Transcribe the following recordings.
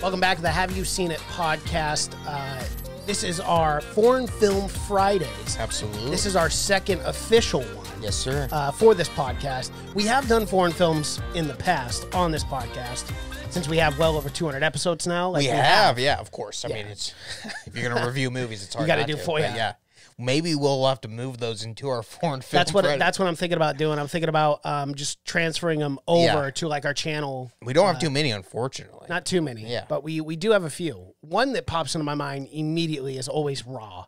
Welcome back to the Have You Seen It podcast. This is our Foreign Film Fridays. Absolutely. This is our second official one. Yes, sir. For this podcast. We have done foreign films in the past on this podcast, since we have well over 200 episodes now. Like we have, yeah, of course. I mean, it's if you're going to review movies, it's hard. You got to do four, yeah. Maybe we'll have to move those into our foreign film. That's what I'm thinking about doing. I'm thinking about just transferring them over to like our channel. We don't have too many, unfortunately. Not too many. Yeah, but we do have a few. One that pops into my mind immediately is always Raw.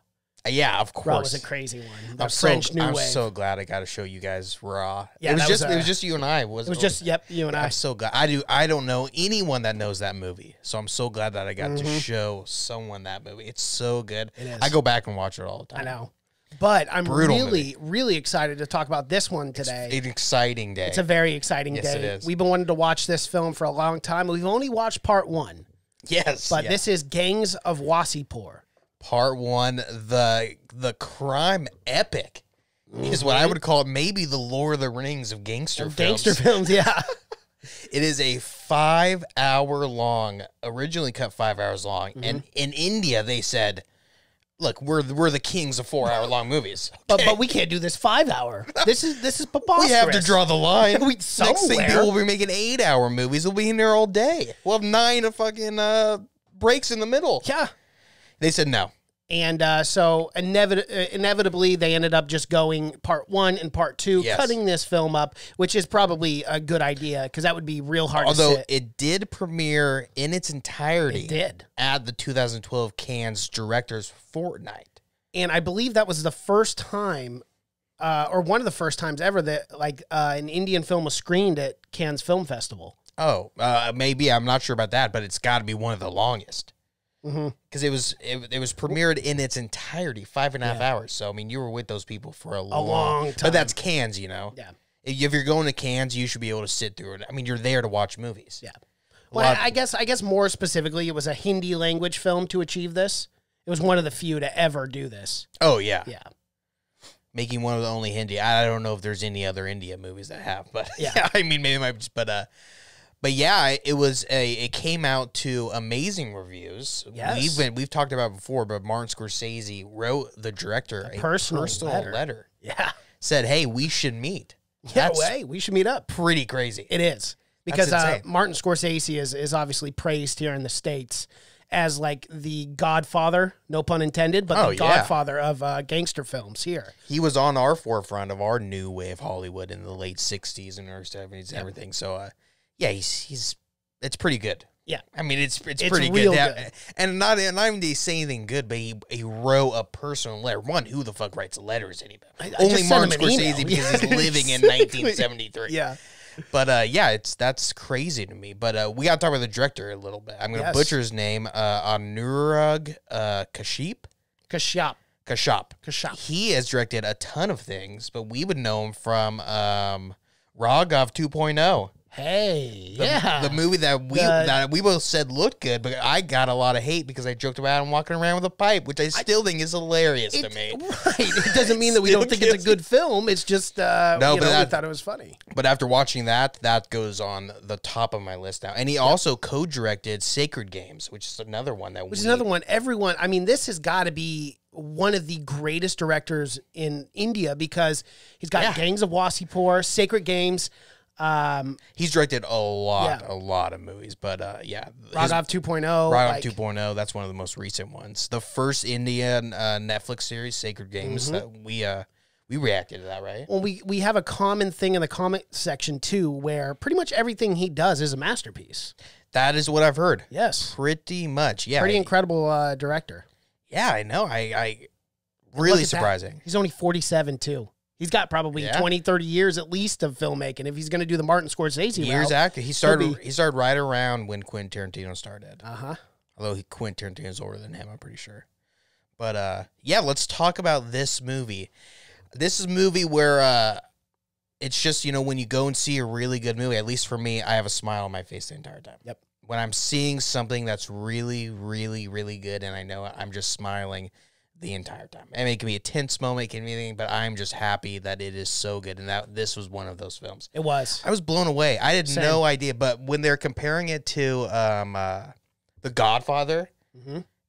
Yeah, of course. Raw was a crazy one. The French New Wave. I'm so glad I got to show you guys Raw. Yeah, it was just you and I. It was just you and I. I'm so glad. I don't know anyone that knows that movie, so I'm so glad that I got to show someone that movie. It's so good. It is. I go back and watch it all the time. I know. But I'm really excited to talk about this one today. It's an exciting day. It's a very exciting day. Yes, it is. We've been wanting to watch this film for a long time. We've only watched part one. Yes. But this is Gangs of Wasseypur. Part one, the crime epic is what I would call it. Maybe the Lord of the Rings of gangster films. Gangster films, yeah. It is a 5-hour long, originally cut 5 hours long. And in India, they said, look, we're the kings of 4-hour long movies. Okay? But we can't do this 5-hour. This is preposterous. We have to draw the line. Next thing we'll be making 8-hour movies. We'll be in there all day. We'll have 9 fucking breaks in the middle. Yeah. They said no. And so inevitably, they ended up just going part one and part two, cutting this film up, which is probably a good idea because that would be real hard to sit. It did premiere in its entirety. It did. At the 2012 Cannes Directors Fortnight. And I believe that was the first time, or one of the first times ever, that an Indian film was screened at Cannes Film Festival. Oh, maybe. I'm not sure about that, but it's got to be one of the longest. Because it was premiered in its entirety, 5.5 hours. So I mean, you were with those people for a long time. But that's Cannes, you know. Yeah. If you're going to Cannes, you should be able to sit through it. I mean, you're there to watch movies. Yeah. Well, I guess more specifically, it was a Hindi language film to achieve this. It was one of the few to ever do this. Oh yeah. Yeah. Making one of the only Hindi. I don't know if there's any other India movies that have, but yeah. I mean, maybe it might just, But yeah, it came out to amazing reviews. Yes. We've talked about it before, but Martin Scorsese wrote the director a personal letter. Yeah. Said, hey, we should meet. Yeah, we should meet up. Pretty crazy. It is. Because Martin Scorsese is obviously praised here in the States as like the Godfather, no pun intended, but the Godfather of gangster films here. He was on our forefront of our new wave Hollywood in the late 60s and early 70s and everything. So, yeah, it's pretty good. Yeah. I mean, it's pretty good. And not even to say anything good, but he wrote a personal letter. One, who the fuck writes letters anymore? Only Martin Scorsese because he's living in 1973. Yeah. But, that's crazy to me. But we got to talk about the director a little bit. I'm going to butcher his name. Anurag Kashyap. He has directed a ton of things, but we would know him from Raghav 2.0. Hey, the movie that we both said looked good, but I got a lot of hate because I joked about him walking around with a pipe, which I still think is hilarious to me. Right. It doesn't mean that we don't think it's a good film. It's just, we thought it was funny. But after watching that goes on the top of my list now. And he also co-directed Sacred Games, which is another one Everyone, I mean, this has got to be one of the greatest directors in India because he's got Gangs of Wasseypur, Sacred Games. He's directed a lot of movies, but Raghav 2.0. Raghav 2.0, that's one of the most recent ones. The first Indian Netflix series, Sacred Games, that we reacted to that, right? Well, we have a common thing in the comment section too, where pretty much everything he does is a masterpiece. That is what I've heard. Yes, pretty much. Yeah, pretty incredible director. Yeah, I know. I really surprising. That. He's only 47 too. He's got probably 20, 30 years at least of filmmaking. If he's going to do the Martin Scorsese route. Acting. He started right around when Quentin Tarantino started. Although Quentin Tarantino's older than him, I'm pretty sure. But let's talk about this movie. This is a movie where it's just, when you go and see a really good movie, at least for me, I have a smile on my face the entire time. Yep. When I'm seeing something that's really, really, really good and I know I'm just smiling the entire time. I mean, it can be a tense moment, it can be anything, but I'm just happy that it is so good, and that this was one of those films. It was. I was blown away. I had no idea, but when they're comparing it to the The Godfather.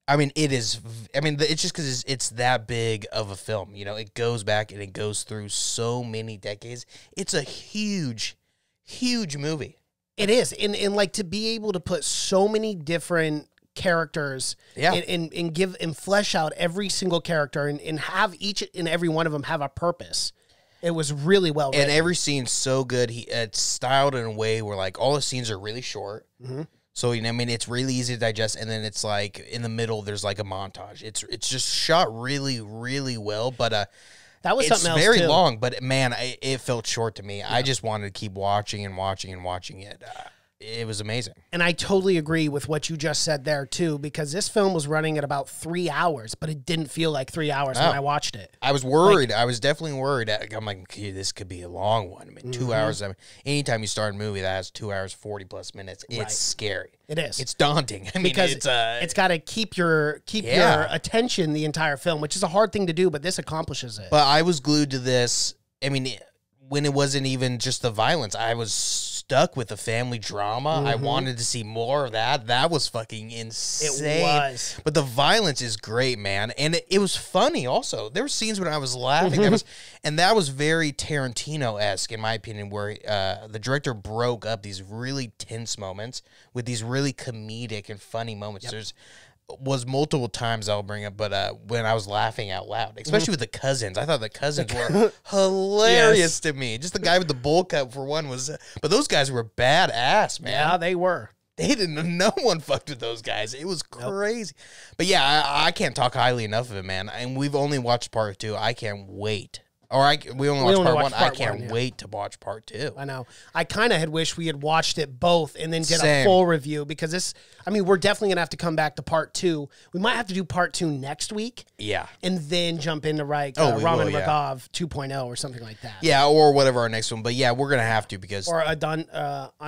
I mean, it is. I mean, it's just because it's that big of a film. You know, it goes back and it goes through so many decades. It's a huge, huge movie. It is, and like to be able to put so many different characters, and give and flesh out every single character, and have each and every one of them have a purpose. It was really well written. And every scene's so good. It's styled in a way where like all the scenes are really short. So, you know, I mean, it's really easy to digest, and then it's like in the middle, there's like a montage. It's just shot really, really well, but that was something else. It's very long, but man, it felt short to me. Yeah. I just wanted to keep watching and watching and watching it. It was amazing. And I totally agree with what you just said there, too, because this film was running at about 3 hours, but it didn't feel like 3 hours when I watched it. I was worried. I was definitely worried. I'm like, this could be a long one. I mean, 2 hours. I mean, anytime you start a movie that has 2 hours, 40+ minutes, it's scary. It is. It's daunting. I mean, because it's got to keep your attention the entire film, which is a hard thing to do, but this accomplishes it. But I was glued to this. I mean, when it wasn't even just the violence, I was stuck with the family drama. I wanted to see more of that. That was fucking insane. It was. But the violence is great, man. And it was funny also. There were scenes when I was laughing. That was very Tarantino-esque, in my opinion, where the director broke up these really tense moments with these really comedic and funny moments. There's was multiple times I'll bring up, but when I was laughing out loud, especially with the cousins. I thought the cousins were hilarious to me. Just the guy with the bowl cut for one was, but those guys were badass, man. Yeah, they were. They didn't. No one fucked with those guys. It was crazy. But yeah, I can't talk highly enough of it, man. And we've only watched part 2. I can't wait. We only watched part 1. I can't wait to watch part 2. I know. I kind of had wished we had watched it both and then did a full review, because this, I mean, we're definitely going to have to come back to part 2. We might have to do part 2 next week. Yeah. And then jump into Ramen Raghav 2.0 or something like that. Yeah, or whatever our next one. But yeah, we're going to have to, because. Or Unhandun.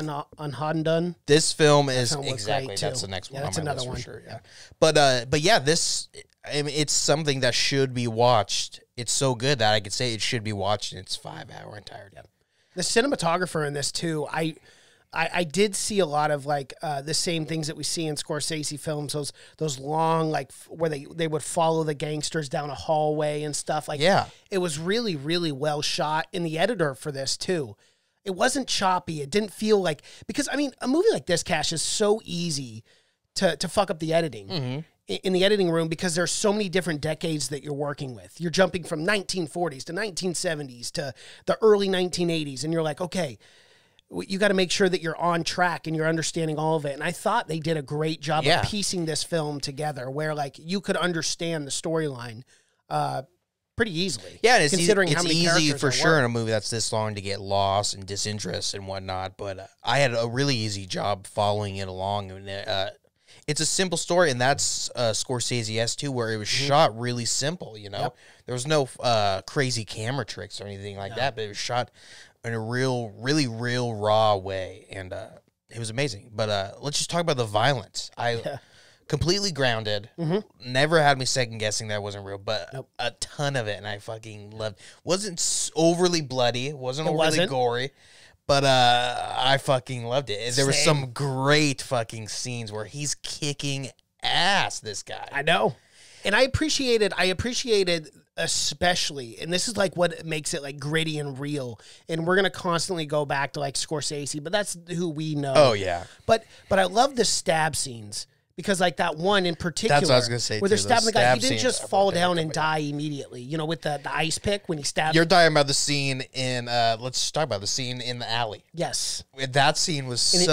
This film is exactly, that's the next one. Yeah, that's on my another list one. For sure, yeah. But yeah, this, I mean, it's something that should be watched. It's so good that I could say it should be watched in its 5-hour entirety. The cinematographer in this too, I did see a lot of like the same things that we see in Scorsese films. Those long, like where they would follow the gangsters down a hallway and stuff. Like, it was really, really well shot. And the editor for this too, it wasn't choppy. It didn't feel like, because I mean, a movie like this, Cash, is so easy to fuck up the editing. In the editing room, because there's so many different decades that you're working with. You're jumping from 1940s to 1970s to the early 1980s, and you're like, okay, you got to make sure that you're on track and you're understanding all of it. And I thought they did a great job of piecing this film together, where like you could understand the storyline pretty easily. Yeah, it's easy for sure in a movie that's this long to get lost and disinterest and whatnot. But I had a really easy job following it along, and it's a simple story, and that's Scorsese too, where it was shot really simple, you know? There was no crazy camera tricks or anything like that, but it was shot in a really real raw way, and it was amazing. But let's just talk about the violence. Completely grounded, never had me second-guessing that wasn't real, but a ton of it, and I fucking loved it. Wasn't overly bloody, wasn't overly gory. But I fucking loved it. There were some great fucking scenes where he's kicking ass, this guy. I know. And I appreciated especially, and this is like what makes it like gritty and real. And we're going to constantly go back to like Scorsese, but that's who we know. Oh, yeah. But I love the stab scenes. Because like that one in particular, that's what I was gonna say, where they're stabbing the guy, he didn't just fall down and die immediately. You know, with the ice pick when he stabbed. You're talking about the scene in. Let's talk about the scene in the alley. Yes, that scene was He's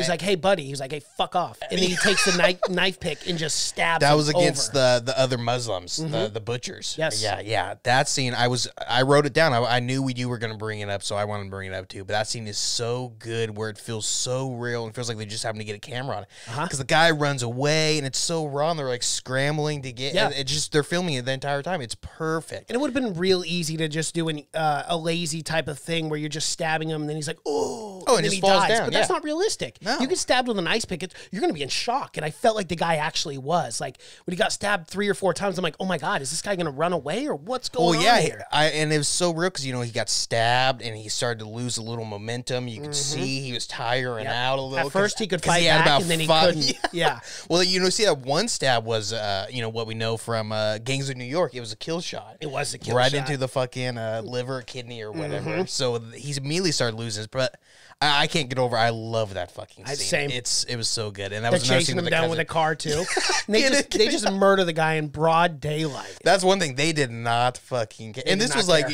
like, "Hey, buddy," he's like, "Hey, fuck off," and then he takes the knife pick and just stabs. That was against the other Muslims, the butchers. Yes, yeah. That scene, I wrote it down. I knew you were gonna bring it up, so I wanted to bring it up too. But that scene is so good, where it feels so real and feels like they just happened to get a camera on it, because the guy runs away and it's so raw, and they're like scrambling to get. Yeah, they're filming it the entire time. It's perfect. And it would have been real easy to just do a lazy type of thing where you're just stabbing him, and then he's like, "Oh, Oh, and then just he falls dies. down, But yeah. that's not realistic. No. You get stabbed with an ice pick, you're going to be in shock. And I felt like the guy actually was. Like, when he got stabbed 3 or 4 times, I'm like, oh my God, is this guy going to run away or what's going on here? And it was so real because, he got stabbed and he started to lose a little momentum. You could see he was tiring out a little. At first, he could fight he had back, and then he couldn't. Yeah. Well, see, that one stab was, what we know from Gangs of New York. It was a kill shot. It was a kill right shot. into the fucking liver, kidney, or whatever. So he's immediately started losing his. But I can't get over. I love that fucking scene. Same. It was so good, and that They're was another chasing scene him down with a car too. And they just murder the guy in broad daylight. That's one thing they did not fucking care. And this was like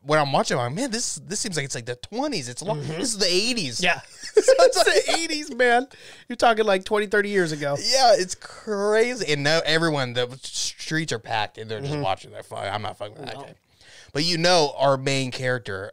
when I'm watching, I'm like, man, this seems like it's like the 20s. It's long. This is the 80s. Yeah. It's the 80s, man. You're talking like 20, 30 years ago. Yeah, it's crazy. And now the streets are packed, and they're just watching that. I'm not fucking with that guy. But our main character,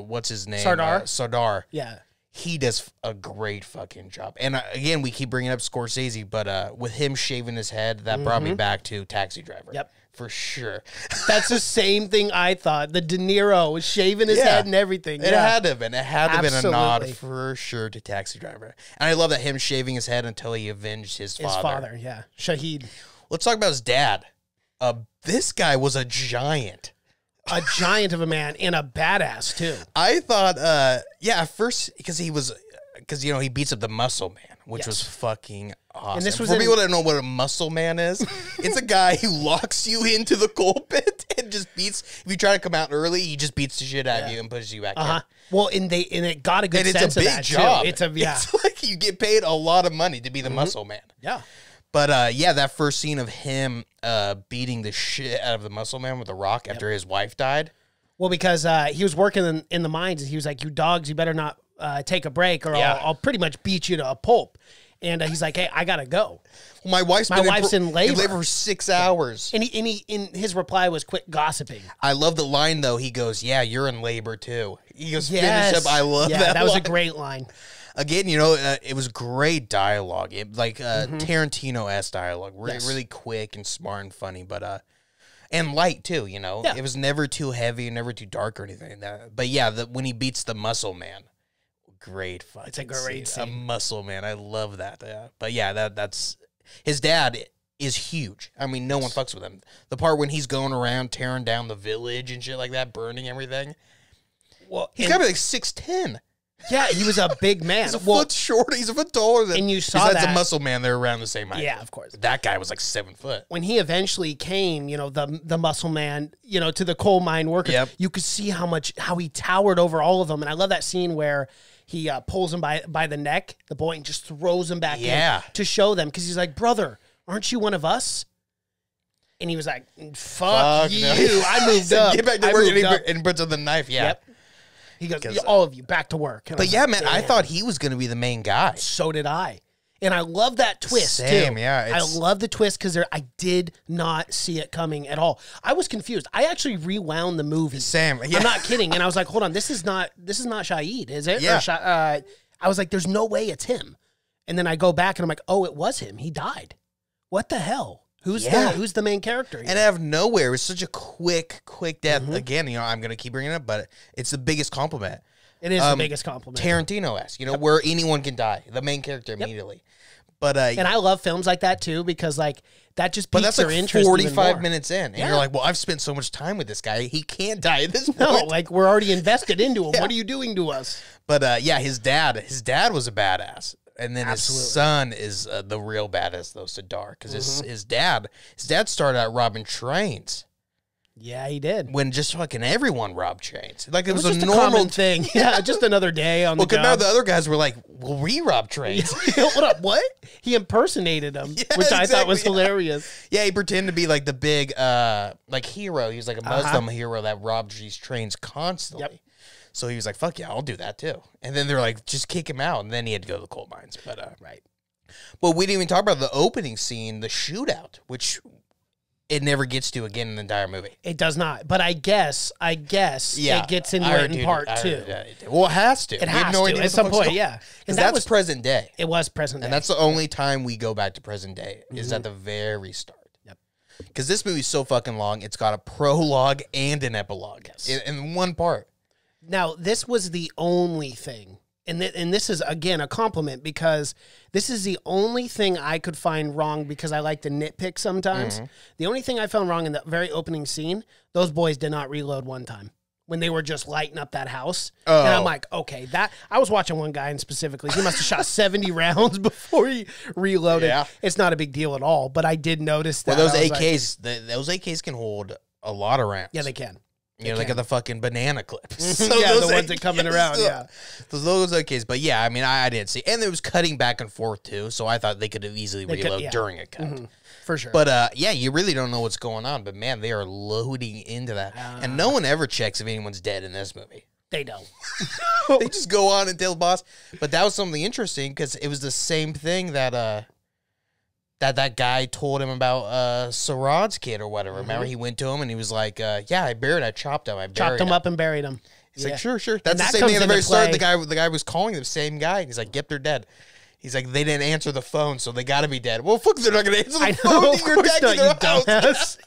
what's his name? Sardar. Yeah. He does a great fucking job. And again, we keep bringing up Scorsese, but with him shaving his head, that brought me back to Taxi Driver. Yep. For sure. That's the same thing I thought. The De Niro was shaving his head and everything. It had to have been. It had to have been a nod Absolutely. for sure to Taxi Driver. And I love that him shaving his head until he avenged his father. His father, yeah. Shahid. Let's talk about his dad. This guy was a giant. A giant of a man and a badass, too. I thought, at first, because he beats up the muscle man, which was fucking awesome. And this was for people that don't know what a muscle man is, it's a guy who locks you into the coal pit and just beats. If you try to come out early, he just beats the shit out of you and pushes you back in. Well, and it got a good And sense it's a of big that, job. too. It's like you get paid a lot of money to be the muscle man. Yeah. But that first scene of him beating the shit out of the muscle man with a rock after his wife died. Well, because he was working in the mines, and he was like, "You dogs, you better not take a break, or I'll pretty much beat you to a pulp." And he's like, "Hey, I gotta go." Well, my wife's in labor. In labor for 6 hours. And his reply was, "Quit gossiping." I love the line though. He goes, "Yeah, you're in labor too." He goes, Yes. "Finish up." I love that. That was line. a great line. Again, it was great dialogue. Tarantino-esque dialogue. Really quick and smart and funny, but and light too, It was never too heavy, never too dark or anything like that. But when he beats the muscle man, great fucking It's a great scene. A muscle man. I love that. But that's his dad is huge. I mean, no one fucks with him. The part when he's going around tearing down the village and shit like that, burning everything. Well, He's got to be like 6'10". Yeah, he was a big man. He's a foot shorter. He's a foot taller than. And you saw besides that. a muscle man, they're around the same height. Yeah, of course. That guy was like 7 foot. When he eventually came, the muscle man, to the coal mine workers, you could see how he towered over all of them. And I love that scene where he pulls him by the neck, the boy, and just throws him back in to show them. Because he's like, "Brother, aren't you one of us?" And he was like, fuck you. No. I moved up. Get back to work, and he puts on the knife. Yeah. Yep. He goes, all of you, back to work. And but yeah, man, I thought he was going to be the main guy. So did I. And I love that twist, too. Yeah. I love the twist because I did not see it coming at all. I was confused. I actually rewound the movie. Same. Yeah. I'm not kidding. And I was like, hold on, this is not Shahid, is it? Yeah. I was like, there's no way it's him. And then I go back and I'm like, oh, it was him. He died. What the hell? Who's the main character here? And out of nowhere, it was such a quick death. Again, I'm going to keep bringing it up, but it's the biggest compliment. It is the biggest compliment. Tarantino-esque, where anyone can die. The main character immediately. But and I love films like that too because that just piques that's your interest. 45 minutes in, and you're like, well, I've spent so much time with this guy. He can't die at this point. No, we're already invested into him. What are you doing to us? But his dad was a badass. And then his son is the real badass, though, Sardar, because his dad started out robbing trains. Yeah, he did. When just fucking everyone robbed trains, like it was just a normal common thing. Yeah, just another day on the job. Now the other guys were like, "Well, we rob trains." What up? What? He impersonated him, which I thought was hilarious. Yeah, he pretended to be like the big hero. He was like a Muslim hero that robbed these trains constantly. Yep. So he was like, "Fuck yeah, I'll do that too." And then they're like, "Just kick him out." And then he had to go to the coal mines. But right. But we didn't even talk about the opening scene, the shootout, which it never gets to again in the entire movie. It does not. But I guess it gets into it in part two. Well, it has to. It has to at some point. Yeah, because that's present day. It was present day, and that's the only time we go back to present day is at the very start. Yep. Because this movie's so fucking long, it's got a prologue and an epilogue in one part. Now, this was the only thing, and this is, again, a compliment, because this is the only thing I could find wrong, because I like to nitpick sometimes. The only thing I found wrong in the very opening scene, those boys did not reload one time when they were just lighting up that house. And I'm like, okay, I was watching one guy, and specifically, he must have shot 70 rounds before he reloaded. Yeah. It's not a big deal at all, but I did notice that. Well, those AKs, those AKs can hold a lot of rounds. Yeah, they can. You know, like at the fucking banana clips. So yeah, the ones that coming around, yeah. Those AKs. But yeah, I mean, I didn't see. And it was cutting back and forth, too, so I thought they could have easily reload during a cut. For sure. But, yeah, you really don't know what's going on. But, man, they are loading into that. And no one ever checks if anyone's dead in this movie. They don't. They just go on and tell the boss. But that was something interesting, because it was the same thing that that guy told him about Sarad's kid or whatever. Remember, he went to him and he was like, yeah, I chopped him. I chopped him up and buried him. He's like, sure. That's the same thing at the very start. The guy was calling the same guy. And he's like, yep, they're dead. He's like, they didn't answer the phone, so they got to be dead. Well, fuck, they're not going to answer the phone. You're attacking their house.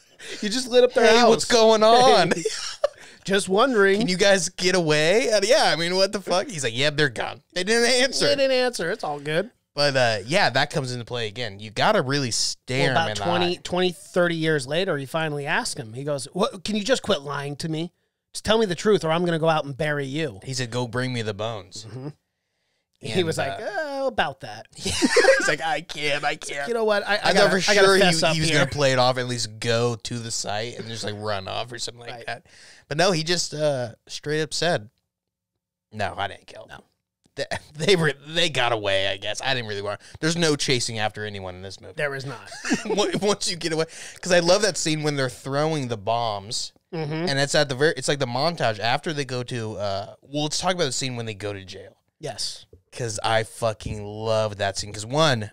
You just lit up their house. What's going on? Just wondering. Can you guys get away? Yeah, I mean, what the fuck? He's like, yep, they're gone. They didn't answer. It's all good. But, yeah, that comes into play again. You got to really stare him in the eye. 20, 30 years later, he finally asked him. He goes, "What? Can you just quit lying to me? Just tell me the truth, or I'm going to go out and bury you." He said, go bring me the bones. He was like, oh, about that. He's like, I can't. You know what? I thought for sure he was going to play it off, at least go to the site and just like run off or something like that. But no, he just straight up said, no, I didn't kill him. No. They got away, I guess. I didn't really want. There's no chasing after anyone in this movie. There is not. Once you get away, because I love that scene when they're throwing the bombs, and it's at the very. It's like the montage after they go to. Well, let's talk about the scene when they go to jail. Yes, because I fucking love that scene. Because one,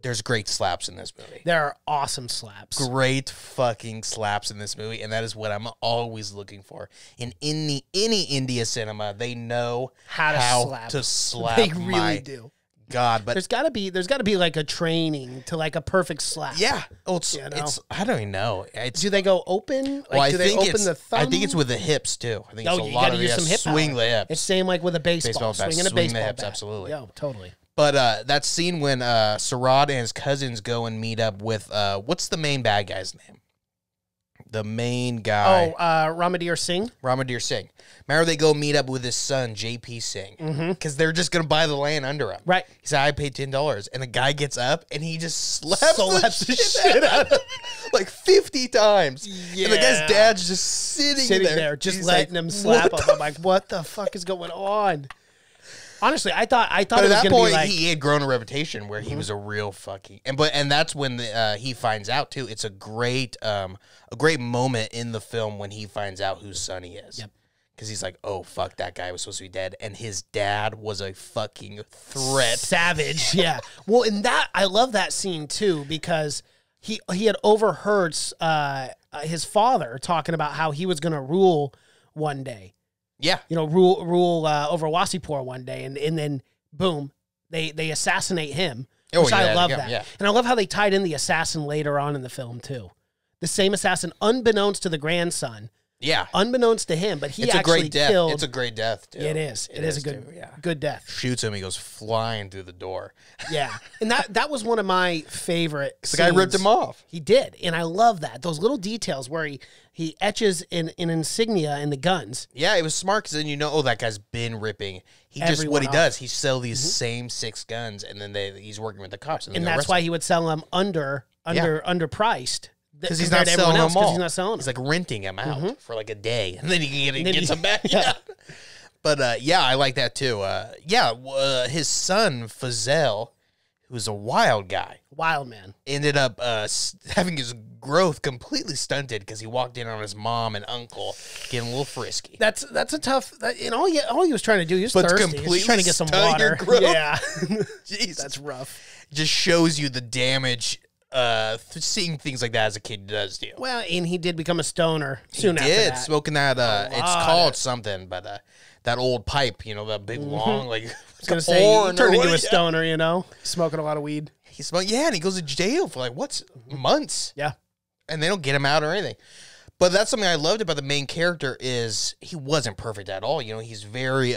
there's great slaps in this movie. There are awesome slaps. Great fucking slaps in this movie, and that is what I'm always looking for. In any India cinema, they know how to slap. They really do. God, but there's got to be like a training to like a perfect slap. Yeah. Oh, it's I don't even know. Do they go open? Like, well, do they open the thumb? I think it's with the hips too. I think it's a you lot gotta of use some hip swing power. The hips. It's same like with a baseball swinging a baseball the hips, bat. absolutely. Yeah, totally. But that scene when Sarad and his cousins go and meet up with what's the main bad guy's name? The main guy. Oh, Ramadir Singh. Ramadir Singh. Remember, they go meet up with his son, JP Singh, because they're just going to buy the land under him. Right. He said, I paid $10. And the guy gets up, and he just slaps the shit out of him like 50 times. Yeah. And the guy's dad's just sitting there. Just letting him slap him. I'm like, what the fuck is going on? Honestly, I thought it was going to be like... But at that point, he had grown a reputation where he was a real fucking... And that's when he finds out, too. It's a great moment in the film when he finds out whose son he is. Yep. Because he's like, oh, fuck, that guy was supposed to be dead. And his dad was a fucking threat. Savage, yeah. Well, and that... I love that scene, too, because he had overheard his father talking about how he was going to rule one day. Yeah, rule over Wasseypur one day, and then boom, they assassinate him. Which I love that, yeah. And I love how they tied in the assassin later on in the film too. The same assassin, unbeknownst to the grandson. Yeah, unbeknownst to him, but he actually killed. It's a great death, too. It is. It is a good death. Shoots him, he goes flying through the door. Yeah, and that was one of my favorite scenes. The guy ripped him off. He did, and I love that. Those little details where he etches an insignia in the guns. Yeah, it was smart because then that guy's been ripping. What he does, he sells these same 6 guns, and then he's working with the cops, and that's why he would sell them underpriced. Because he's not selling them all. He's not selling them. He's like renting them out for like a day, and then he gets them back. Yeah. But I like that too. His son Fazel, who's a wild guy, wild man, ended up having his growth completely stunted because he walked in on his mom and uncle getting a little frisky. That's a tough. All he was trying to do, he was thirsty. He was trying to get some water. Yeah, jeez, that's rough. Just shows you the damage. Seeing things like that as a kid does to you. Well, and he did become a stoner soon after that. He did, smoking that, it's called something, but that old pipe, that big long, like, I was going to say, he turned into a stoner, smoking a lot of weed. And he goes to jail for months. Yeah. And they don't get him out or anything. But that's something I loved about the main character is he wasn't perfect at all. You know, he's very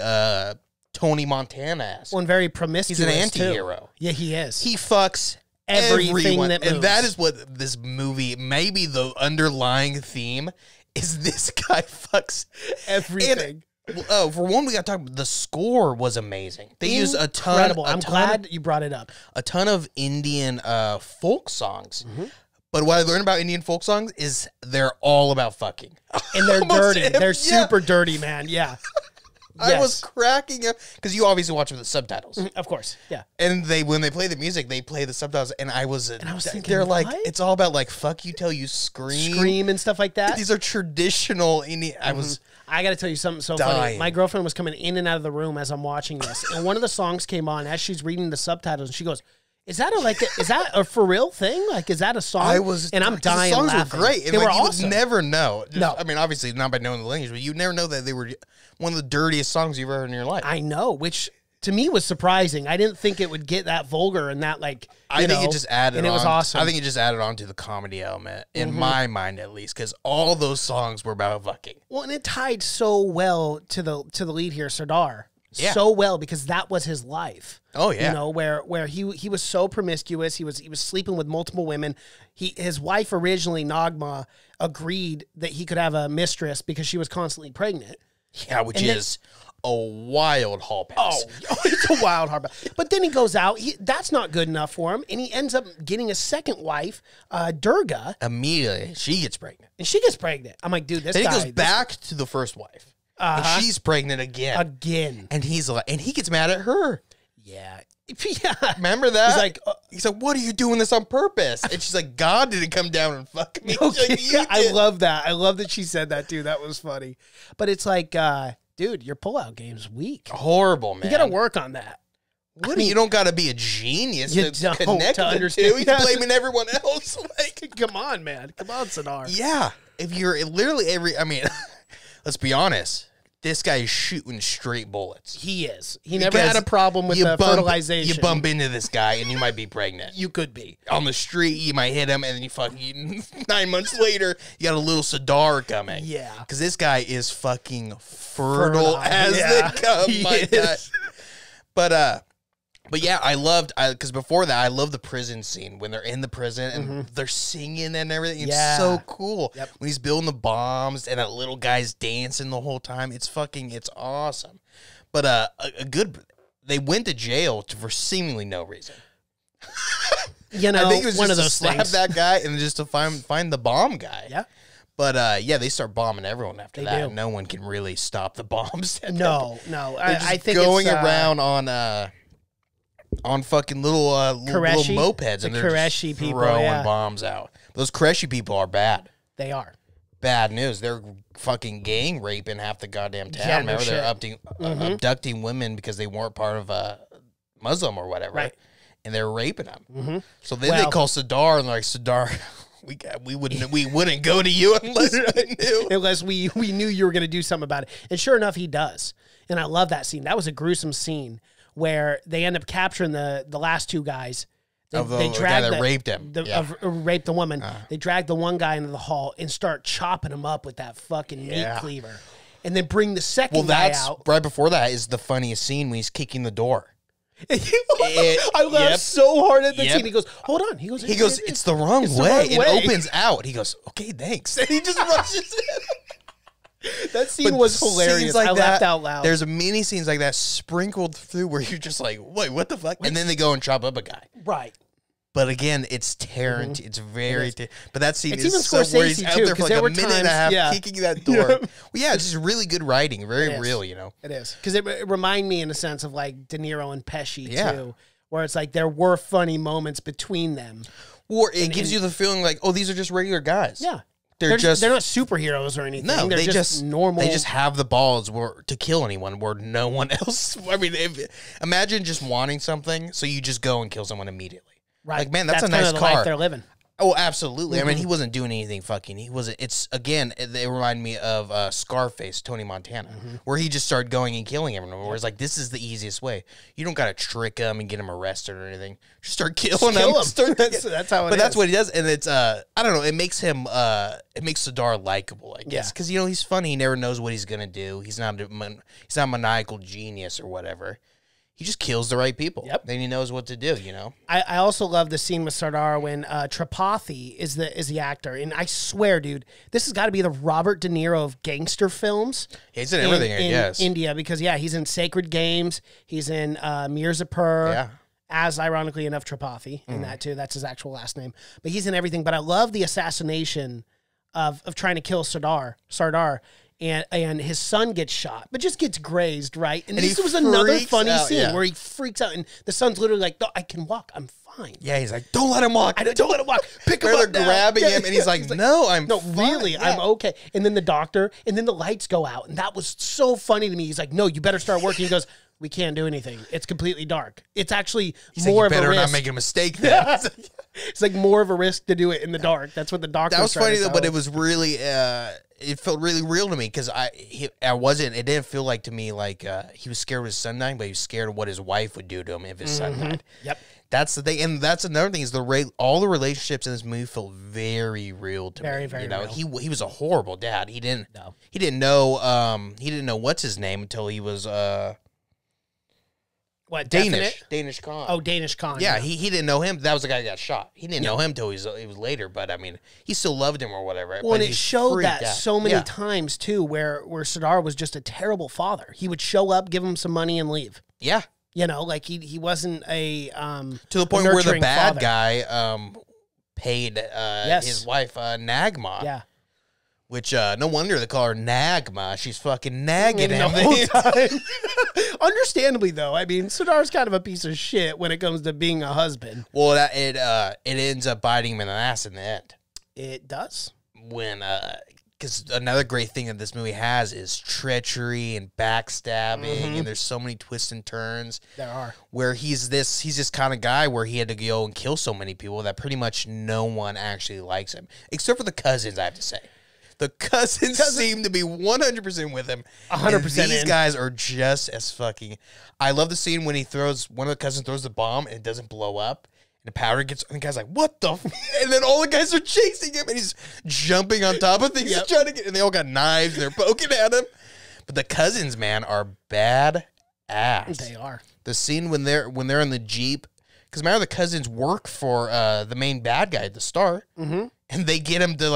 Tony Montana-esque. One very promiscuous. He's an anti-hero. Too. Yeah, he is. He fucks everything everyone. that moves. And that is what this movie, maybe the underlying theme, is this guy fucks everything. And, for one, we got to talk about the score was amazing. They used a ton. Incredible. I'm glad you brought it up. A ton of Indian folk songs. But what I learned about Indian folk songs is they're all about fucking. And they're dirty. They're super dirty, man. Yeah. I was cracking up because you obviously watch with the subtitles. Of course. Yeah. And when they play the music, they play the subtitles. And I was thinking, they're what? like, it's all about like, fuck you till you scream. And stuff like that. These are traditional Indian. I got to tell you something so funny. My girlfriend was coming in and out of the room as I'm watching this. And one of the songs came on as she's reading the subtitles. And she goes, is that a for real thing? Like, is that a song? And I'm dying laughing. The songs were great. And they were awesome. You would never know. No. I mean, obviously not by knowing the language, but you never know that they were one of the dirtiest songs you've ever heard in your life. I know, which to me was surprising. I didn't think it would get that vulgar and that like, I think it just added on. It was awesome. I think it just added on to the comedy element, in my mind at least, because all those songs were about fucking. Well, and it tied so well to the lead here, Sardar. Yeah. So well, because that was his life. Oh yeah, you know where he was so promiscuous. He was sleeping with multiple women. His wife originally Nagma agreed that he could have a mistress because she was constantly pregnant. Yeah, which is a wild hall pass. Oh, it's a wild hall pass. But then he goes out. That's not good enough for him, and he ends up getting a second wife, Durga. Immediately, she gets pregnant, and she gets pregnant. I'm like, dude, this then guy. He goes back to the first wife. And she's pregnant again. And he's like, and he gets mad at her. Yeah. Remember that? He's like, what are you doing this on purpose? And she's like, God didn't come down and fuck me. Okay. Like, I love that. I love that she said that too. That was funny. But it's like, dude, your pullout game's weak. Horrible, man. You got to work on that. You don't got to be a genius to connect to understand. He's blaming everyone else. Like, come on, man. Come on, Sadar. Yeah. If you're literally let's be honest. This guy is shooting straight bullets. He is. He never had a problem with the fertilization. You bump into this guy and you might be pregnant. You could be. On the street, you might hit him, and then you 9 months later, you got a little Sadar coming. Yeah. Because this guy is fucking fertile as they come, my God. But yeah, because before that, I love the prison scene when they're in the prison and they're singing and everything. It's so cool. Yep. When he's building the bombs and that little guy's dancing the whole time. It's awesome. But they went to jail for seemingly no reason. You know, I think it was one just of to those slap things. that guy and just to find the bomb guy. Yeah. But they start bombing everyone after that. Do. No one can really stop the bombs. No. I think going around on fucking little mopeds, and they're Qureshi just throwing bombs out. Those Qureshi people are bad. They are. Bad news. They're fucking gang raping half the goddamn town. Yeah, Remember, they're abducting women because they weren't part of a Muslim or whatever. Right. And they're raping them. So then they call Sadar and they're like, Sadar, we wouldn't go to you unless we knew. Unless we knew you were going to do something about it. And sure enough, he does. And I love that scene. That was a gruesome scene where they end up capturing the last two guys. They drag the guy that raped him. Raped the woman. They drag the one guy into the hall and start chopping him up with that fucking meat cleaver. And then bring the second guy out. Right before that is the funniest scene when he's kicking the door. I laughed so hard at the scene. He goes, hold on. He goes, it's the wrong way. It opens out. He goes, okay, thanks. And he just rushes in. That scene was hilarious. I laughed out loud. There's many scenes like that sprinkled through where you're just like, wait, what the fuck? And then they go and chop up a guy. Right. But again, it's Tarrant. It's very... But that scene it's is even so where he's out there for like a minute and a half kicking that door. Well, it's just really good writing. Very real, you know? It is. Because it reminded me in a sense of like De Niro and Pesci, too. Where it's like there were funny moments between them. Or it gives you the feeling like, oh, these are just regular guys. Yeah. They're not superheroes or anything. No, they're just normal. They just have the balls to kill anyone where no one else... I mean, imagine just wanting something, so you just go and kill someone immediately. Right. Like, man, that's a kind nice of the car. life they're living. Oh, absolutely. I mean, he wasn't doing anything fucking. He wasn't. It's, again, they remind me of Scarface, Tony Montana, where he just started going and killing everyone. Where it's like, this is the easiest way. You don't got to trick him and get him arrested or anything. Just start killing him. That's how it is. But that's what he does. And it's, I don't know, it makes him, it makes Sardar likable, I guess. Because, you know, he's funny. He never knows what he's going to do. He's not a maniacal genius or whatever. He just kills the right people. Yep. Then he knows what to do, you know? I also love the scene with Sardar when Tripathi is the actor. And I swear, dude, this has got to be the Robert De Niro of gangster films. He's in everything, I guess. India, because, he's in Sacred Games. He's in Mirzapur. Yeah. As, ironically enough, Tripathi in that, too. That's his actual last name. But he's in everything. But I love the assassination of trying to kill Sardar. And his son gets shot, but just gets grazed, right? And this was another funny scene where he freaks out, and the son's literally like, "No, I can walk. I'm fine." Yeah, he's like, "Don't let him walk. Don't let him walk. Pick him up." They're grabbing him, and he's like, "No, I'm fine. Really, I'm okay." And then the doctor, and then the lights go out, and that was so funny to me. He's like, "No, you better start working." He goes, "We can't do anything. It's completely dark. It's actually more of a risk." Better not make a mistake then. It's like more of a risk to do it in the dark. That's what the doctor. That was funny though, but it was really, it felt really real to me because it didn't feel like to me like he was scared of his son dying, but he was scared of what his wife would do to him if his son died. Yep. That's the thing, and that's another thing is all the relationships in this movie felt very real to me. Very, very real. He was a horrible dad. He didn't know what's his name until he was What, Danish Khan. Oh, Danish Khan. Yeah, he didn't know him. That was the guy who got shot. He didn't know him till he was later, but I mean, he still loved him or whatever. Well, and it showed that so many times too, where Sardar was just a terrible father. He would show up, give him some money, and leave. Yeah. You know, like he wasn't a to the point where the bad father. guy paid his wife Nagma. Yeah. Which no wonder they call her Nagma. She's fucking nagging him the whole time. Understandably, though, I mean, Sardar's kind of a piece of shit when it comes to being a husband. Well, it ends up biting him in the ass in the end. It does. When because another great thing that this movie has is treachery and backstabbing, and there's so many twists and turns. There are. Where he's this kind of guy where he had to go and kill so many people that pretty much no one actually likes him, except for the cousins, I have to say. The cousins seem to be 100% with him. 100% These guys are just as fucking... I love the scene when one of the cousins throws the bomb and it doesn't blow up. And the powder gets... And the guy's like, what the... And then all the guys are chasing him and he's jumping on top of things. Trying to get... And they all got knives and they're poking at him. But the cousins, man, are bad ass. They are. The scene when they're in the Jeep... Because remember, the cousins work for the main bad guy at the start. Mm-hmm. And they get him to,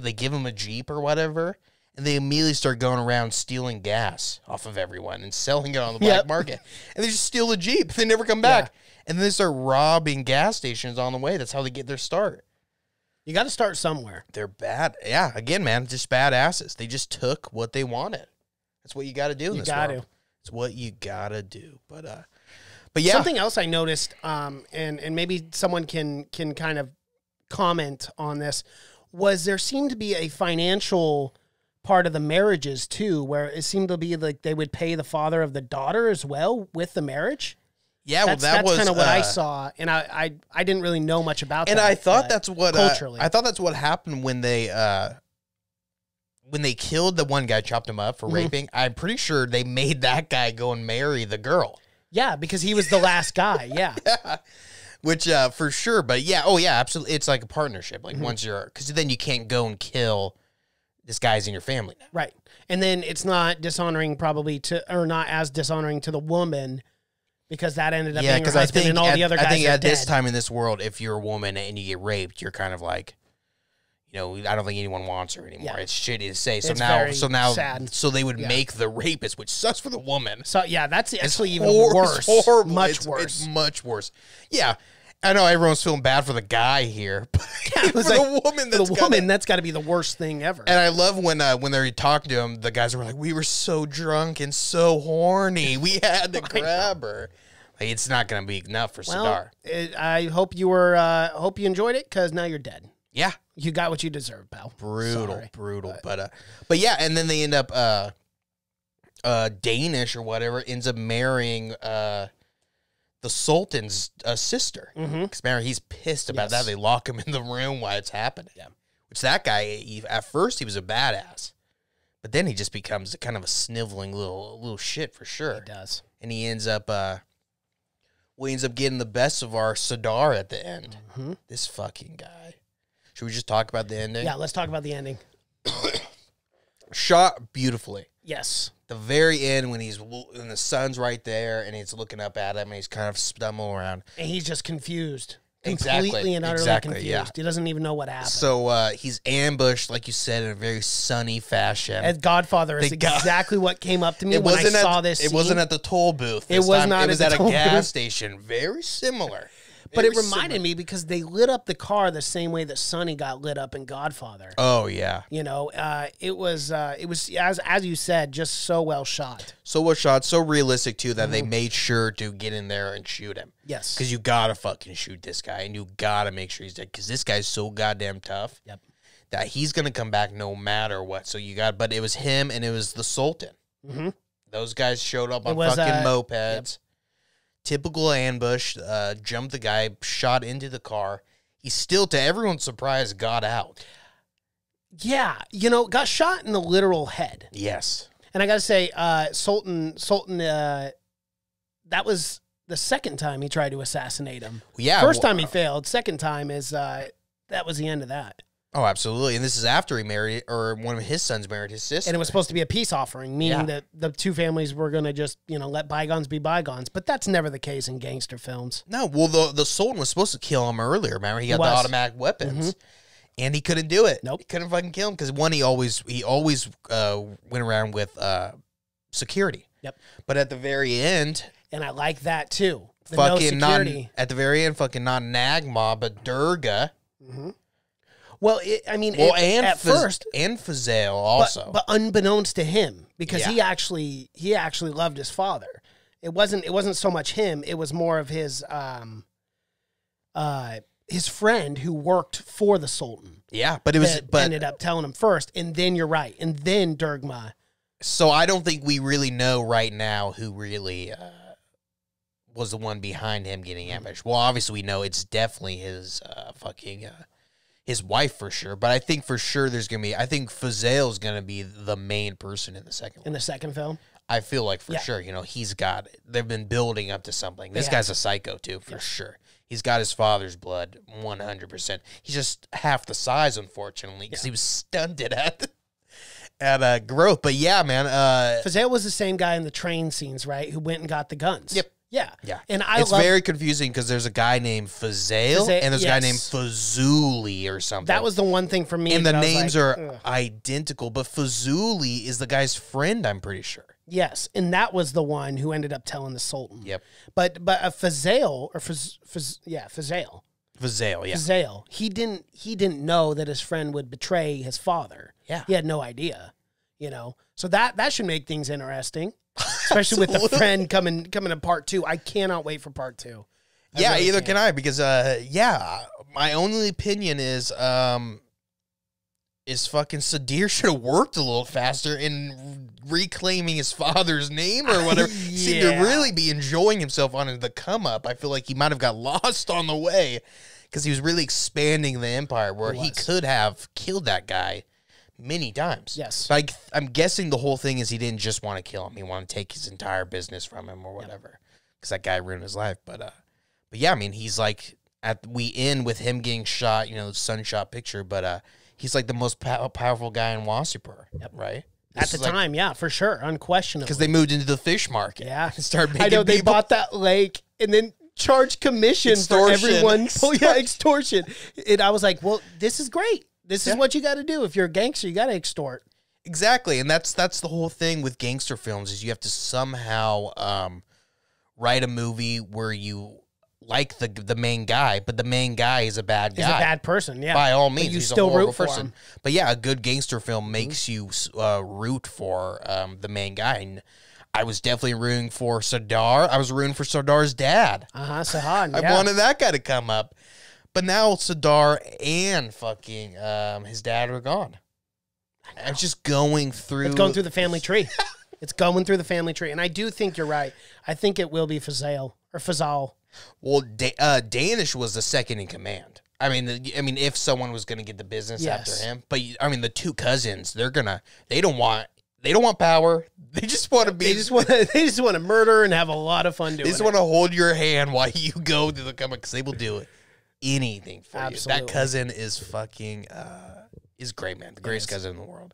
they give him a Jeep or whatever, and they immediately start going around stealing gas off of everyone and selling it on the black market. And they just steal the Jeep. They never come back. And then they start robbing gas stations on the way. That's how they get their start. You got to start somewhere. They're bad. Yeah, again, man, just badasses. They just took what they wanted. That's what you got to do in this world. It's what you got to do. But yeah. Something else I noticed, and maybe someone can kind of comment on this, was there seemed to be a financial part of the marriages too, where it seemed to be like they would pay the father of the daughter as well with the marriage. Yeah, that's kind of what I saw, and I didn't really know much about that. And I thought that's what culturally. I thought that's what happened when they killed the one guy, chopped him up for raping. I'm pretty sure they made that guy go and marry the girl. Yeah, because he was the last guy. Yeah. Which, for sure. But yeah, absolutely. It's like a partnership. Like once because then you can't go and kill this guy's in your family now. Right. And then it's not dishonoring or not as dishonoring to the woman because that ended up being her husband and all the other guys I think are at dead. this time in this world, if you're a woman and you get raped, you're kind of like, I don't think anyone wants her anymore. Yeah. It's shitty to say. So now, sad. So they would make the rapist, which sucks for the woman. So yeah, that's actually even worse. It's horrible. Much worse. It's much worse. Yeah, I know everyone's feeling bad for the guy here, but for the woman, that's got to be the worst thing ever. And I love when they're talking to him, the guys were like, "We were so drunk and so horny, we had to grab her." Like, it's not going to be enough for Sardar. I hope you enjoyed it because now you're dead. Yeah. You got what you deserve, pal. Brutal. But yeah, and then they end up Danish or whatever ends up marrying the the Sultan's sister. Because remember, he's pissed about that. They lock him in the room while it's happening. Yeah. Which that guy, at first, he was a badass. But then he just becomes kind of a sniveling little shit for sure. He does. And he ends up getting the best of our Sardar at the end. This fucking guy. Should we just talk about the ending? Yeah, let's talk about the ending. Shot beautifully. Yes. The very end when the sun's right there and he's looking up at him and he's kind of stumbling around. And he's just confused. Exactly. Completely and utterly confused. Yeah. He doesn't even know what happened. So he's ambushed, like you said, in a very sunny fashion. As Godfather is exactly what came up to me when I saw this scene. It wasn't at the toll booth. It was not. It was at a gas station. Very similar. But it reminded me because they lit up the car the same way that Sonny got lit up in Godfather. Oh yeah. You know, it was as you said, just so well shot. So well shot, so realistic too that they made sure to get in there and shoot him. Yes. Because you gotta fucking shoot this guy and you gotta make sure he's dead because this guy's so goddamn tough. Yep. That he's gonna come back no matter what. So but it was him and it was the Sultan. Those guys showed up on fucking mopeds. Yep. Typical ambush, jumped the guy, shot into the car. He still, to everyone's surprise, got out. Yeah, you know, got shot in the literal head. Yes. And I got to say, Sultan, that was the second time he tried to assassinate him. Yeah. First time he failed. Second time is, that was the end of that. Oh, absolutely. And this is after he married, or one of his sons married his sister. And it was supposed to be a peace offering, meaning that the two families were going to just, you know, let bygones be bygones. But that's never the case in gangster films. No, well, the Sultan was supposed to kill him earlier. Remember, he got the automatic weapons. And he couldn't do it. Nope. He couldn't fucking kill him because, one, he always went around with security. Yep. But at the very end... And I like that, too. Fucking not... At the very end, fucking not Nagma, but Durga... Well, at first, and Fazale also, but unbeknownst to him, because he actually loved his father. It wasn't so much him; it was more of his friend who worked for the Sultan. Yeah, but ended up telling him first, and then you're right, and then Durgma. So I don't think we really know right now who really was the one behind him getting ambushed. Well, obviously we know it's definitely his his wife for sure, but I think for sure I think Fazale's going to be the main person in the second one. In the second film? I feel like for sure, you know, they've been building up to something. This guy's a psycho too, for sure. He's got his father's blood, 100%. He's just half the size, unfortunately, because he was stunted at growth. But yeah, man. Fazale was the same guy in the train scenes, right, who went and got the guns. Yep. Yeah. And it's very confusing because there's a guy named Fazale and there's a guy named Fazuli or something. That was the one thing for me. And the names are identical, but Fazuli is the guy's friend, I'm pretty sure. Yes, and that was the one who ended up telling the Sultan. Yep. But Fazale, or Fazale. Fazale, yeah. Fazale, he didn't know that his friend would betray his father. Yeah. He had no idea, you know. So that should make things interesting. Especially with the friend coming to part 2. I cannot wait for part 2. Either can I, because my only opinion is fucking Sadir should have worked a little faster in reclaiming his father's name or whatever. He seemed to really be enjoying himself on the come up. I feel like he might have got lost on the way because he was really expanding the empire where he could have killed that guy many times. Yes. But I'm guessing the whole thing is he didn't just want to kill him. He wanted to take his entire business from him or whatever. Because that guy ruined his life. But yeah, I mean, he's like, we end with him getting shot, you know, sunshot picture, but he's like the most powerful guy in Wasseypur, right? At the time, for sure, unquestionably. Because they moved into the fish market. Yeah. And started making I know, they bought that lake and then charged commission for everyone. Extortion. And I was like, well, this is great. This is what you got to do. If you're a gangster, you got to extort. Exactly. And that's the whole thing with gangster films is you have to somehow write a movie where you like the main guy, but the main guy is a bad guy. He's a bad person, yeah. By all means, but you he's still a horrible root for person. him. But yeah, a good gangster film makes you root for the main guy. And I was definitely rooting for Sardar. I was rooting for Sardar's dad. Sahan, I wanted that guy to come up. But now Sardar and fucking his dad are gone. It's just going through... It's going through the family tree. It's going through the family tree. And I do think you're right. I think it will be Fazale. or Fazal. Well, Danish was the second in command. I mean, if someone was going to get the business after him, but I mean, the two cousins, they don't want power. They just want to be. They just want to murder and have a lot of fun doing it. They just want to hold your hand while you go to the comic because they will do anything for you. That cousin is fucking is great, man. The greatest cousin in the world.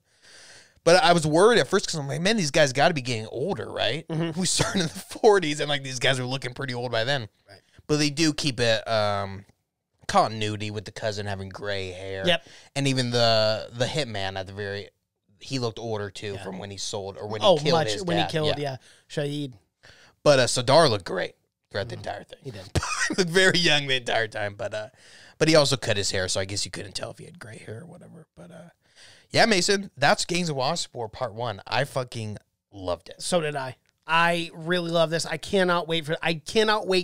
But I was worried at first because I'm like, man, these guys got to be getting older, right? Mm-hmm. We started in the 40s, and like these guys are looking pretty old by then. Right. But they do keep it continuity with the cousin having gray hair. Yep. And even the hitman at the very, he looked older too from when he sold or when he killed his dad. He killed Shahid. But Sadar looked great throughout the entire thing. He did. He looked very young the entire time, but he also cut his hair, so I guess you couldn't tell if he had gray hair or whatever. But yeah, Mason, that's Gangs of Wasseypur Part 1. I fucking loved it. So did I. I really love this. I cannot wait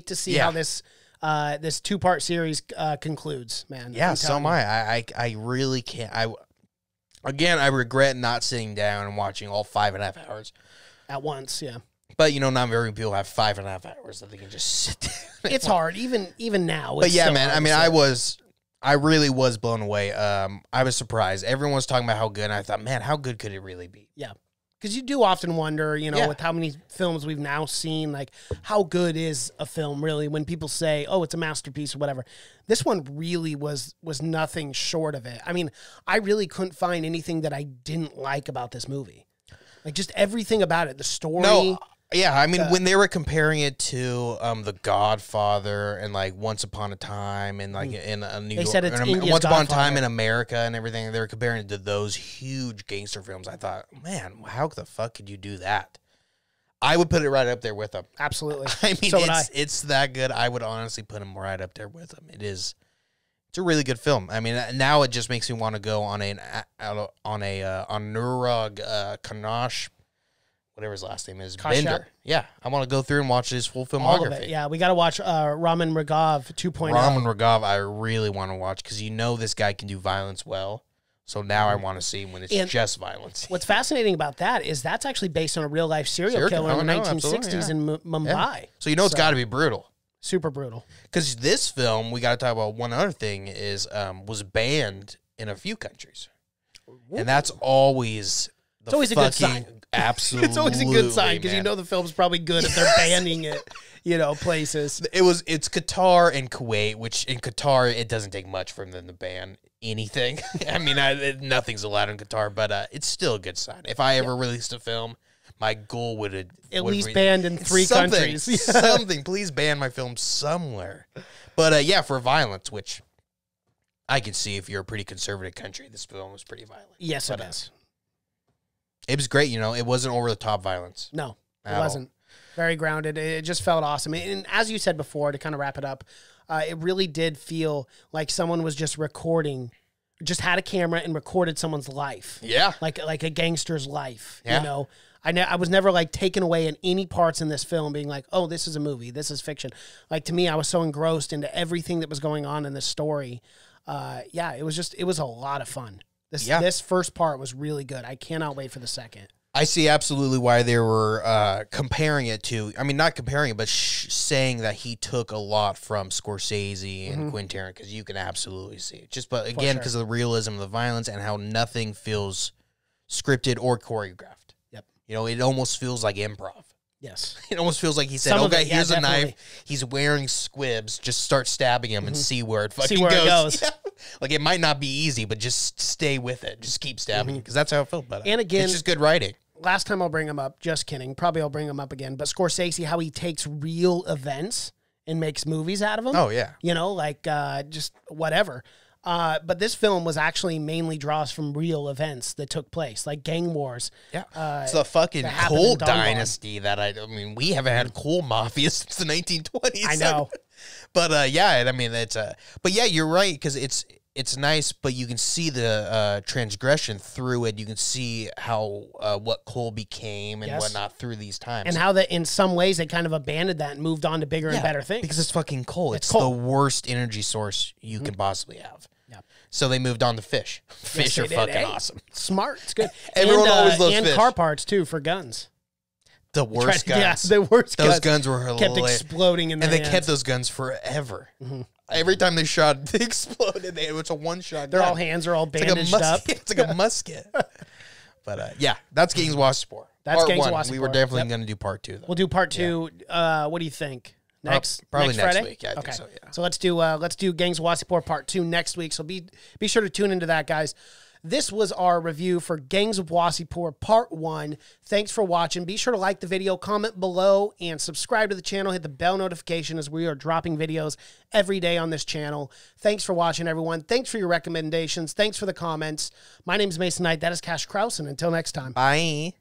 to see how this this 2-part series concludes, man. Yeah, so am I. I really can't. I regret not sitting down and watching all 5.5 hours at once. Yeah, but not very many people have 5.5 hours that they can just sit down. It's hard, even now. But yeah, man. I mean, I really was blown away. I was surprised. Everyone was talking about how good, and I thought, man, how good could it really be? Yeah. Because you do often wonder, with how many films we've now seen, like, how good is a film really when people say, oh, it's a masterpiece or whatever. This one really was nothing short of it. I mean, I really couldn't find anything that I didn't like about this movie. Like, just everything about it. The story. No, yeah, I mean, when they were comparing it to The Godfather and, like, Once Upon a Time and, like, in New York. They said it's India's Once Upon a Godfather. Time in America and everything. They were comparing it to those huge gangster films. I thought, man, how the fuck could you do that? I would put it right up there with them. Absolutely. I mean, it's that good. I would honestly put them right up there with them. It's a really good film. I mean, now it just makes me want to go on Nurag Kanash, whatever his last name is, Bender. Yeah, I want to go through and watch his full filmography. All of it. Yeah, we got to watch Raman Raghav 2.0. Raman Raghav, I really want to watch because this guy can do violence well. So now I want to see when it's just violence. What's fascinating about that is that's actually based on a real life serial killer in the 1960s in Mumbai. Yeah. So it's got to be brutal. Super brutal. Because this film, we got to talk about one other thing is was banned in a few countries, and that's always. It's always a good sign. Absolutely. It's always a good sign because the film's probably good if they're banning it, places. It's Qatar and Kuwait, which in Qatar, it doesn't take much for them to ban anything. I mean, nothing's allowed in Qatar, but it's still a good sign. If I ever released a film, my goal would at least banned in 3 countries. Something. Please ban my film somewhere. But for violence, which I can see if you're a pretty conservative country, this film was pretty violent. Yes, it is. It was great, it wasn't over-the-top violence. No, it wasn't. Very grounded. It just felt awesome. And as you said before, to kind of wrap it up, it really did feel like someone was just recording, just had a camera and recorded someone's life. Yeah. Like a gangster's life, Yeah. I was never, like, taken away in any parts in this film being like, oh, this is a movie, this is fiction. Like, to me, I was so engrossed into everything that was going on in this story. It was a lot of fun. This first part was really good. I cannot wait for the second. I see absolutely why they were comparing it to, I mean, not comparing it, but saying that he took a lot from Scorsese and Quentin Tarantino, because you can absolutely see it. But again, because of the realism of the violence and how nothing feels scripted or choreographed. Yep. It almost feels like improv. Yes. It almost feels like he said, here's a knife. He's wearing squibs. Just start stabbing him and see where it fucking goes. Yeah. Like, it might not be easy, but just stay with it. Just keep stabbing because that's how it felt about it. And again, it's just good writing. Last time I'll bring him up. Just kidding. Probably I'll bring him up again. But Scorsese, how he takes real events and makes movies out of them. Oh, yeah. Just whatever. But this film was actually mainly draws from real events that took place, like gang wars. Yeah, it's the fucking coal dynasty that we haven't had coal mafia since the 1920s. I know. But but you're right, because it's nice, but you can see the transgression through it. You can see how what coal became and whatnot through these times, and how that in some ways they kind of abandoned that and moved on to bigger and better things. Because it's fucking coal. It's the worst energy source you can possibly have. Yeah. So they moved on to fish. Fish are fucking awesome. Smart. It's good. Everyone always loves fish. And car parts too for guns. the worst guns. Yeah, the worst Those guns. guns were hilarious. Kept exploding in the And they hands. kept those guns forever. Every time they shot, they exploded. It was a one-shot Their gun. all hands are all It's like a bandaged up. It's like a musket. But yeah, that's Gangs of Wasseypur. That's Part Gangs of one. Wasseypur. We were definitely Yep. going to do part 2, though. We'll do part 2. What do you think? Probably next Friday? week. Yeah, I think so, yeah. So let's do Gangs of Wasseypur part 2 next week. So be sure to tune into that, guys. This was our review for Gangs of Wasseypur part 1. Thanks for watching. Be sure to like the video, comment below, and subscribe to the channel. Hit the bell notification as we are dropping videos every day on this channel. Thanks for watching, everyone. Thanks for your recommendations. Thanks for the comments. My name is Mason Knight. That is Cash Kraus, and until next time. Bye.